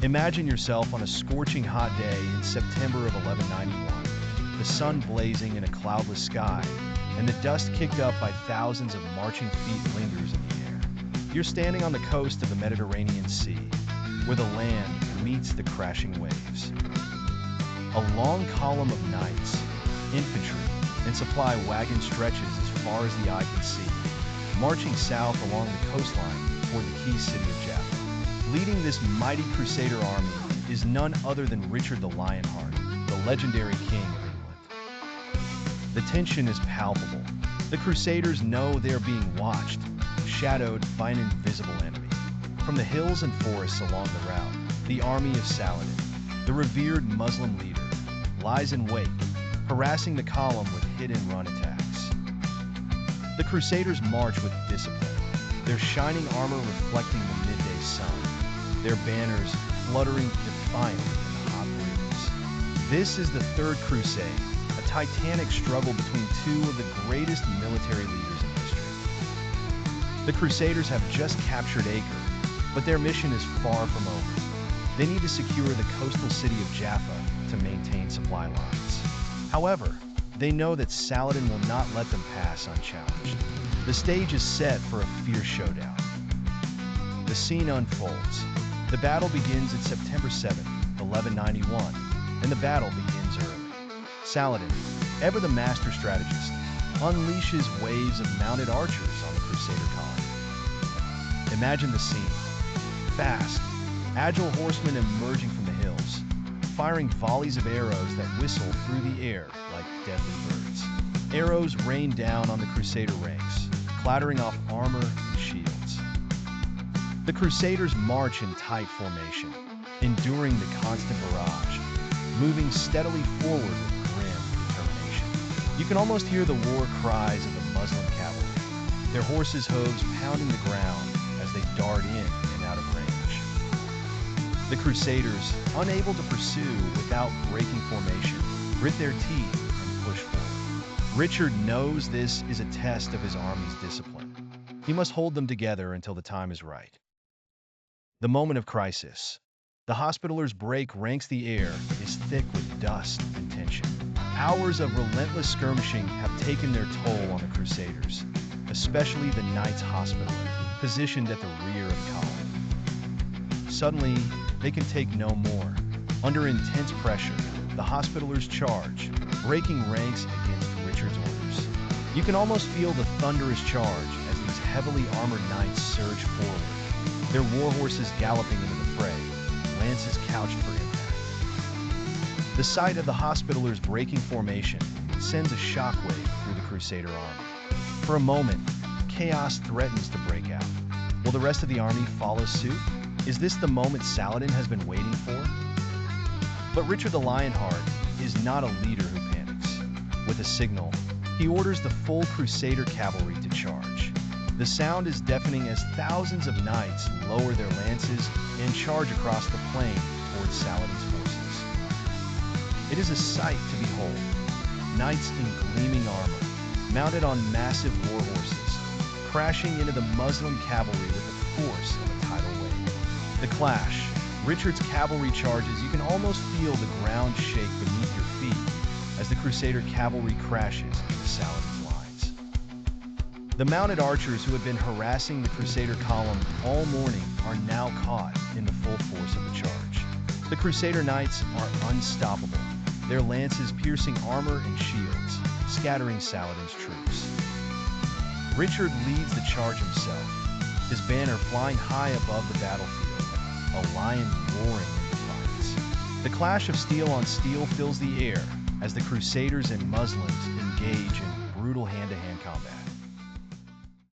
Imagine yourself on a scorching hot day in September of 1191, the sun blazing in a cloudless sky, and the dust kicked up by thousands of marching feet lingers in the air. You're standing on the coast of the Mediterranean Sea, where the land meets the crashing waves. A long column of knights, infantry, and supply wagons stretches as far as the eye can see, marching south along the coastline toward the key city of Jaffa. Leading this mighty Crusader army is none other than Richard the Lionheart, the legendary king of England. The tension is palpable. The Crusaders know they are being watched, shadowed by an invisible enemy. From the hills and forests along the route, the army of Saladin, the revered Muslim leader, lies in wait, harassing the column with hit-and-run attacks. The Crusaders march with discipline, their shining armor reflecting the midday sun, their banners fluttering defiantly in the hot breeze. This is the Third Crusade, a titanic struggle between two of the greatest military leaders in history. The Crusaders have just captured Acre, but their mission is far from over. They need to secure the coastal city of Jaffa to maintain supply lines. However, they know that Saladin will not let them pass unchallenged. The stage is set for a fierce showdown. The scene unfolds. The battle begins at September 7, 1191, and the battle begins early. Saladin, ever the master strategist, unleashes waves of mounted archers on the Crusader column. Imagine the scene. Fast, agile horsemen emerging from the hills, firing volleys of arrows that whistle through the air like deadly birds. Arrows rain down on the Crusader ranks, clattering off armor and shields. The Crusaders march in tight formation, enduring the constant barrage, moving steadily forward with grim determination. You can almost hear the war cries of the Muslim cavalry, their horses' hooves pounding the ground as they dart in and out of range. The Crusaders, unable to pursue without breaking formation, grit their teeth and push forward. Richard knows this is a test of his army's discipline. He must hold them together until the time is right. The moment of crisis. The Hospitallers' break ranks the air is thick with dust and tension. Hours of relentless skirmishing have taken their toll on the Crusaders, especially the Knights Hospitaller, positioned at the rear of the column. Suddenly, they can take no more. Under intense pressure, the Hospitallers charge, breaking ranks against Richard's orders. You can almost feel the thunderous charge as these heavily armored knights surge forward, their war horses galloping into the fray, lances couched for impact. The sight of the Hospitallers breaking formation sends a shockwave through the Crusader army. For a moment, chaos threatens to break out. Will the rest of the army follow suit? Is this the moment Saladin has been waiting for? But Richard the Lionheart is not a leader who panics. With a signal, he orders the full Crusader cavalry to charge. The sound is deafening as thousands of knights lower their lances and charge across the plain towards Saladin's forces. It is a sight to behold. Knights in gleaming armor, mounted on massive war horses, crashing into the Muslim cavalry with the force of a tidal wave. The clash, Richard's cavalry charges, you can almost feel the ground shake beneath your feet as the Crusader cavalry crashes into Saladin's lines. The mounted archers who had been harassing the Crusader column all morning are now caught in the full force of the charge. The Crusader knights are unstoppable, their lances piercing armor and shields, scattering Saladin's troops. Richard leads the charge himself, his banner flying high above the battlefield, a lion roaring in defiance. The clash of steel on steel fills the air as the Crusaders and Muslims engage in brutal hand-to-hand combat.